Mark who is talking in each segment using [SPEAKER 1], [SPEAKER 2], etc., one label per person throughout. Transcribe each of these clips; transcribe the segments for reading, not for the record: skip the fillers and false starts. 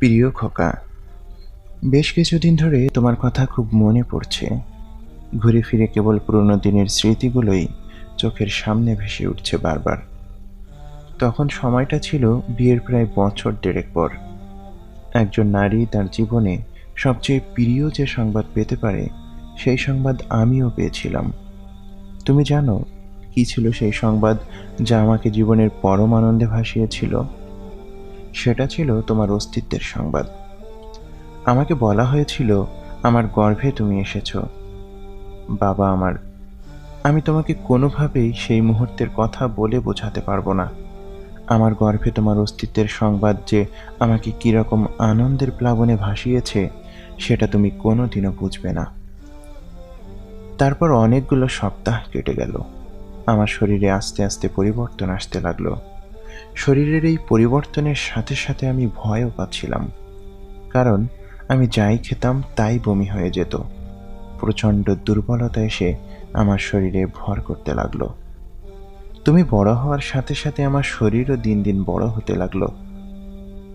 [SPEAKER 1] প্রিয় খোকা, বেশ কিছুদিন ধরে তোমার কথা খুব মনে পড়ছে। ঘুরে ফিরে কেবল পুরনো দিনের স্মৃতিগুলোই চোখের সামনে ভেসে উঠছে বারবার। তখন সময়টা ছিল বিয়ের প্রায় বছর দেড়েক পর। একজন নারী তার জীবনে সবচেয়ে প্রিয় যে সংবাদ পেতে পারে, সেই সংবাদ আমিও পেয়েছিলাম। তুমি জানো কি ছিল সেই সংবাদ যা আমাকে জীবনের পরম আনন্দে ভাসিয়েছিল? সেটা ছিল তোমার অস্তিত্বের সংবাদ। আমাকে বলা হয়েছিল আমার গর্ভে তুমি এসেছো। বাবা আমার, আমি তোমাকে কোনোভাবেই সেই মুহূর্তের কথা বলে বোঝাতে পারবো না। আমার গর্ভে তোমার অস্তিত্বের সংবাদ যে আমাকে কীরকম আনন্দের প্লাবনে ভাসিয়েছে, সেটা তুমি কোনোদিনও বুঝবে না। তারপর অনেকগুলো সপ্তাহ কেটে গেল। আমার শরীরে আস্তে আস্তে পরিবর্তন আসতে লাগলো। শরীরের এই পরিবর্তনের সাথে সাথে আমি ভয়ও পাচ্ছিলাম, কারণ আমি যাই খেতাম তাই বমি হয়ে যেত। প্রচণ্ড দুর্বলতা এসে আমার শরীরে ভর করতে লাগলো। তুমি বড় হওয়ার সাথে সাথে আমার শরীরও দিন দিন বড় হতে লাগলো।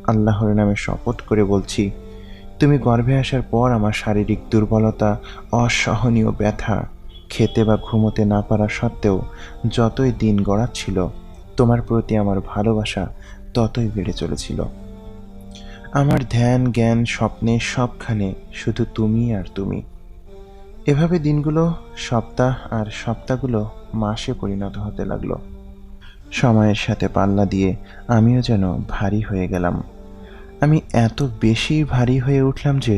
[SPEAKER 1] আল্লাহর নামে শপথ করে বলছি, তুমি গর্ভে আসার পর আমার শারীরিক দুর্বলতা, অসহনীয় ব্যথা, খেতে বা ঘুমোতে না পারা সত্ত্বেও যতই দিন গড়াচ্ছিল, তোমার প্রতি আমার ভালোবাসা ততই বেড়ে চলেছিল। আমার ধ্যান, জ্ঞান, স্বপ্নে সবখানে শুধু তুমি আর তুমি। এভাবে দিনগুলো সপ্তাহ আর সপ্তাহগুলো মাসে পরিণত হতে লাগলো। সময়ের সাথে পাল্লা দিয়ে আমিও যেন ভারী হয়ে গেলাম। আমি এত বেশি ভারী হয়ে উঠলাম যে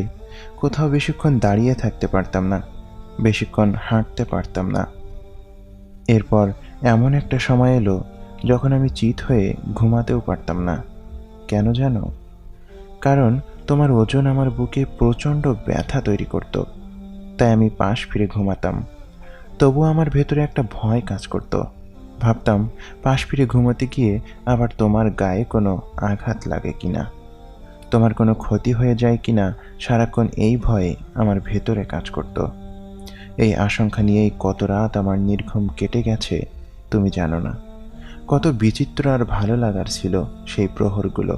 [SPEAKER 1] কোথাও বেশিক্ষণ দাঁড়িয়ে থাকতে পারতাম না, বেশিক্ষণ হাঁটতে পারতাম না। এরপর এমন একটা সময় এলো যখন আমি চিত হয়ে ঘুমাতেও পারতাম না। কেন জানো? কারণ তোমার ওজন আমার বুকে প্রচণ্ড ব্যথা তৈরি করত। তাই আমি পাশ ফিরে ঘুমাতাম। তবুও আমার ভেতরে একটা ভয় কাজ করত। ভাবতাম পাশ ফিরে ঘুমোতে গিয়ে আবার তোমার গায়ে কোনো আঘাত লাগে কিনা, তোমার কোনো ক্ষতি হয়ে যায় কিনা। সারাক্ষণ এই ভয়ে আমার ভেতরে কাজ করত। এই আশঙ্কা নিয়েই কত রাত আমার নির্ঘুম কেটে গেছে তুমি জানো না। কত বিচিত্র আর ভালো লাগার ছিল সেই প্রহরগুলো।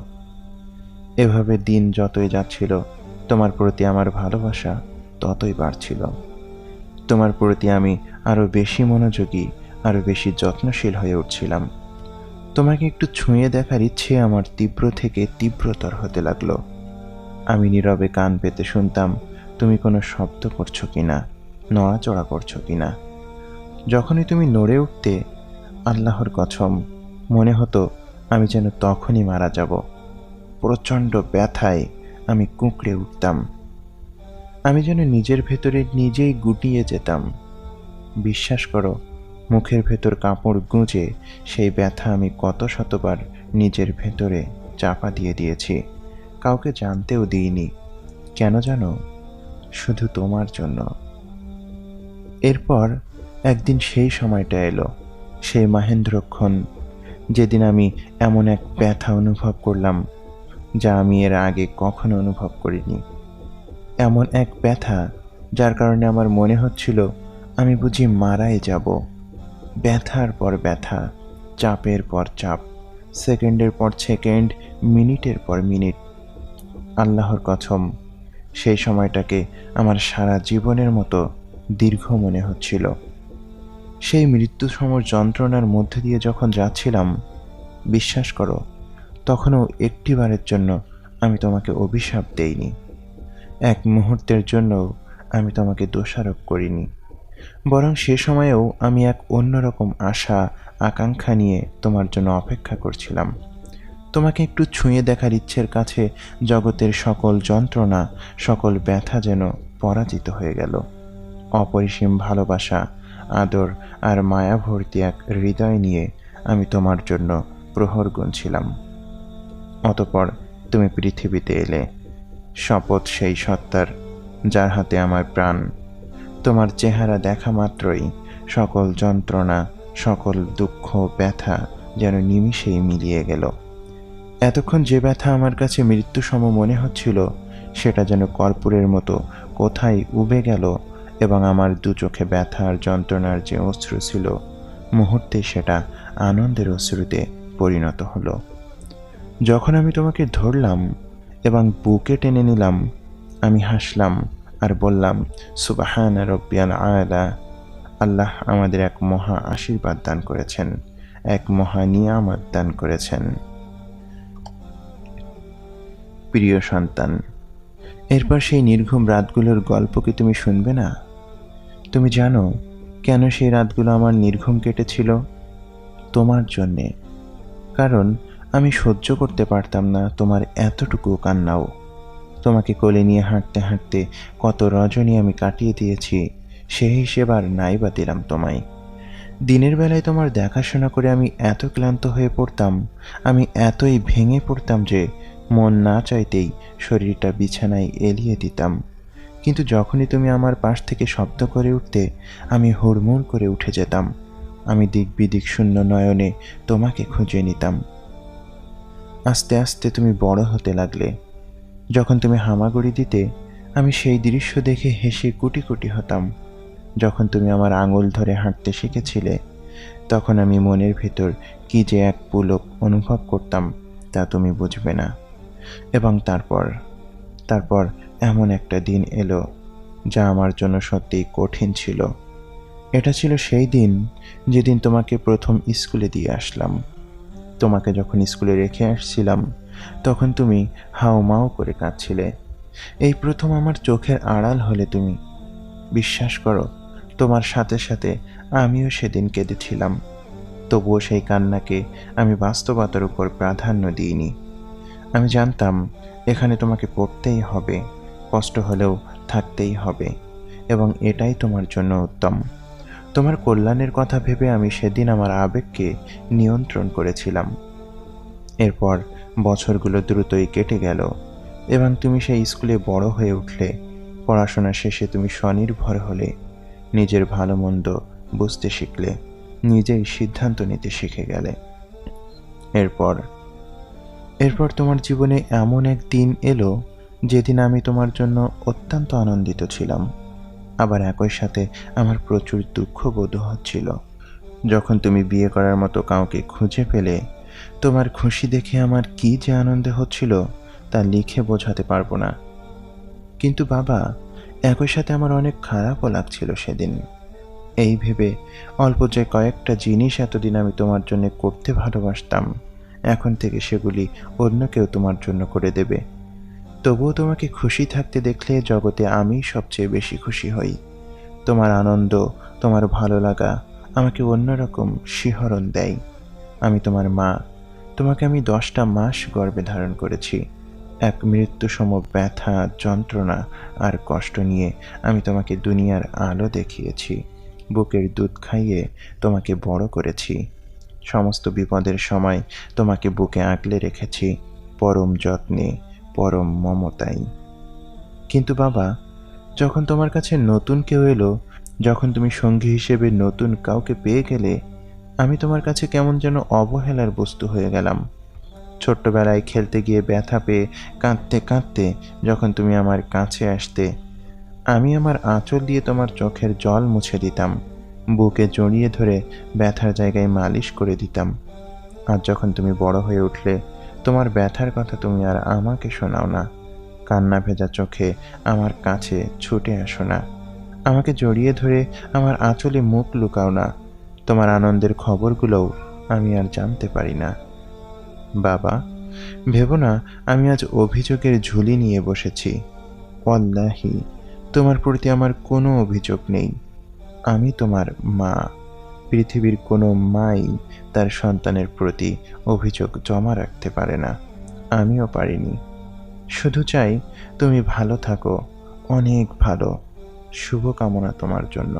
[SPEAKER 1] এভাবে দিন যতই যাচ্ছিল, তোমার প্রতি আমার ভালোবাসা ততই বাড়ছিল। তোমার প্রতি আমি আরও বেশি মনোযোগী, আরও বেশি যত্নশীল হয়ে উঠছিলাম। তোমাকে একটু ছুঁয়ে দেখার ইচ্ছে আমার তীব্র থেকে তীব্রতর হতে লাগলো। আমি নীরবে কান পেতে শুনতাম তুমি কোনো শব্দ করছো কিনা, নড়াচড়া করছো কিনা। যখনই তুমি নড়ে উঠতে, আল্লাহর কসম, মনে হতো আমি যেন তখনই মারা যাব। প্রচণ্ড ব্যথায় আমি কুঁকড়ে উঠতাম। আমি যেন নিজের ভেতরে নিজেই গুটিয়ে যেতাম। বিশ্বাস করো, মুখের ভেতর কাপড় গুঁজে সেই ব্যথা আমি কত শতবার নিজের ভেতরে চাপা দিয়ে দিয়েছি। কাউকে জানতেও দিইনি। কেন জানো? শুধু তোমার জন্য। এরপর একদিন সেই সময়টা এলো, সেই মাহেন্দ্রক্ষণ, যেদিন আমি এমন এক ব্যথা অনুভব করলাম যা আমি এর আগে কখনো অনুভব করিনি। এমন এক ব্যথা যার কারণে আমার মনে হচ্ছিল আমি বুঝি মারাই যাব। ব্যথার পর ব্যথা, চাপের পর চাপ, সেকেন্ডের পর সেকেন্ড, মিনিটের পর মিনিট। আল্লাহর কসম, সেই সময়টাকে আমার সারা জীবনের মতো দীর্ঘ মনে হচ্ছিল। সেই মৃত্যুসম যন্ত্রণার মধ্যে দিয়ে যখন যাচ্ছিলাম, বিশ্বাস করো, তখনও একটিবারের জন্য আমি তোমাকে অভিশাপ দেইনি। এক মুহূর্তের জন্যও আমি তোমাকে দোষারোপ করিনি। বরং সে সময়েও আমি এক অন্যরকম আশা, আকাঙ্ক্ষা নিয়ে তোমার জন্য অপেক্ষা করছিলাম। তোমাকে একটু ছুঁয়ে দেখার ইচ্ছের কাছে জগতের সকল যন্ত্রণা, সকল ব্যথা যেন পরাজিত হয়ে গেল। অপরিসীম ভালোবাসা, আদর আর মায়া ভর্তি এক হৃদয় নিয়ে আমি তোমার জন্য প্রহর গুনছিলাম। অতঃপর তুমি পৃথিবীতে এলে। শপথ সেই সত্তার, যার হাতে আমার প্রাণ। তোমার চেহারা দেখা মাত্রই সকল যন্ত্রণা, সকল দুঃখ, ব্যথা যেন নিমিষেই মিলিয়ে গেল। এতক্ষণ যে ব্যথা আমার কাছে মৃত্যুসম মনে হচ্ছিল, সেটা যেন কর্পূরের মতো কোথায় উবে গেল, এবং আমার দু চোখে ব্যথা আর যন্ত্রণার যে অশ্রু ছিল, মুহূর্তে সেটা আনন্দের অশ্রুতে পরিণত হলো। যখন আমি তোমাকে ধরলাম এবং বুকে টেনে নিলাম। আমি হাসলাম আর বললাম, সুবহানা রব্বিয়াল আলা। আল্লাহ আমাদের এক মহা আশীর্বাদ দান করেছেন, এক মহা নিয়ামত দান করেছেন। প্রিয় সন্তান, এরপর সেই নির্ঘুম রাতগুলোর গল্প কি তুমি শুনবে না? তুমি জানো কেন সেই রাতগুলো আমার নির্ঘুম কেটেছিল? তোমার জন্যে। কারণ আমি সহ্য করতে পারতাম না তোমার এতটুকু কান্নাও। তোমাকে কোলে নিয়ে হাঁটতে হাঁটতে কত রজনী আমি কাটিয়ে দিয়েছি, সেই হিসেব আর নাই বা দিলাম তোমায়। দিনের বেলায় তোমার দেখাশোনা করে আমি এত ক্লান্ত হয়ে পড়তাম, আমি এতই ভেঙে পড়তাম যে মন না চাইতেই শরীরটা বিছানায় এলিয়ে দিতাম। কিন্তু যখনই তুমি আমার পাশ থেকে শব্দ করে উঠতে, আমি হুড়মুড় করে উঠে যেতাম। আমি দিক বিদিক শূন্য নয়নে তোমাকে খুঁজে নিতাম। আস্তে আস্তে তুমি বড় হতে লাগলে। যখন তুমি হামাগুড়ি দিতে, আমি সেই দৃশ্য দেখে হেসে কুটি কুটি হতাম। যখন তুমি আমার আঙুল ধরে হাঁটতে শিখেছিলে, তখন আমি মনের ভেতর কি যে এক পুলক অনুভব করতাম তা তুমি বুঝবে না। এবং তারপর তারপর এমন একটা দিন এলো যা আমার জন্য সত্যিই কঠিন ছিল। এটা ছিল সেই দিন যেদিন তোমাকে প্রথম স্কুলে দিয়ে আসলাম। তোমাকে যখন স্কুলে রেখে আসছিলাম, তখন তুমি হাউমাউ করে কাঁদছিলে। এই প্রথম আমার চোখের আড়াল হলে তুমি। বিশ্বাস করো, তোমার সাথে সাথে আমিও সেদিন কেঁদেছিলাম। তবুও সেই কান্নাকে আমি বাস্তবতার উপর প্রাধান্য দিইনি। আমি জানতাম এখানে তোমাকে পড়তেই হবে, কষ্ট হলেও থাকতেই হবে, এবং এটাই তোমার জন্য উত্তম। তোমার কল্যাণের কথা ভেবে আমি সেদিন আমার আবেগকে নিয়ন্ত্রণ করেছিলাম। এরপর বছরগুলো দ্রুতই কেটে গেল এবং তুমি সেই স্কুলে বড় হয়ে উঠলে। পড়াশোনা শেষে তুমি স্বনির্ভর হলে, নিজের ভালো মন্দ বুঝতে শিখলে, নিজেই সিদ্ধান্ত নিতে শিখে গেলে। এরপর এরপর তোমার জীবনে এমন এক দিন এলো যেদিন আমি তোমার জন্য অত্যন্ত আনন্দিত ছিলাম। আবার একই সাথে আমার প্রচুর দুঃখ বোধ হচ্ছিল। যখন তুমি বিয়ে করার মতো কাউকে খুঁজে পেলে, তোমার খুশি দেখে আমার কি যে আনন্দ হচ্ছিল তা লিখে বোঝাতে পারবো না। কিন্তু বাবা, একই সাথে আমার অনেক খারাপও লাগছিল সেদিন। এই ভেবে অল্প যে কয়েকটা জিনিস এতদিন আমি তোমার জন্য করতে ভালোবাসতাম, এখন থেকে সেগুলি অন্য কেউ তোমার জন্য করে দেবে। তবুও তোমাকে খুশি থাকতে দেখলে জগতে আমি সবচেয়ে বেশি খুশি হই। তোমার আনন্দ, তোমার ভালো লাগা আমাকে অন্যরকম শিহরণ দেয়। আমি তোমার মা, তোমাকে আমি 10টা মাস গর্ভে ধারণ করেছি। এক মৃত্যুসম ব্যথা, যন্ত্রণা আর কষ্ট নিয়ে আমি তোমাকে দুনিয়ার আলো দেখিয়েছি। বুকের দুধ খাইয়ে তোমাকে বড় করেছি। সমস্ত বিপদের সময় তোমাকে বুকে আগলে রেখেছি, পরম যত্নে, পরম মমতায়। কিন্তু বাবা, যখন তোমার কাছে নতুন কেউ এলো, যখন তুমি সঙ্গী হিসেবে নতুন কাউকে পেয়ে গেলে, আমি তোমার কাছে কেমন যেন অবহেলার বস্তু হয়ে গেলাম। ছোট্টবেলায় খেলতে গিয়ে ব্যথা পেয়ে কাঁদতে কাঁদতে যখন তুমি আমার কাছে আসতে, আমি আমার আঁচল দিয়ে তোমার চোখের জল মুছে দিতাম, বুকে জড়িয়ে ধরে ব্যথার জায়গায় মালিশ করে দিতাম। আর যখন তুমি বড় হয়ে উঠলে, তোমার ব্যথার কথা তুমি আর আমাকে শোনাও না। কান্না ভেজা চোখে আমার কাছে ছুটে আসো না। আমাকে জড়িয়ে ধরে আমার আঁচলে মুখ লুকাও না। তোমার আনন্দের খবরগুলোও আমি আর জানতে পারি না। বাবা, ভেবো না আমি আজ অভিযোগের ঝুলি নিয়ে বসেছি। ওয়াল্লাহি, তোমার প্রতি আমার কোনো অভিযোগ নেই। আমি তোমার মা। পৃথিবীর কোনো মাই তার সন্তানের প্রতি অভিযোগ জমা রাখতে পারে না, আমিও পারিনি। শুধু চাই তুমি ভালো থাকো, অনেক ভালো। শুভকামনা তোমার জন্য।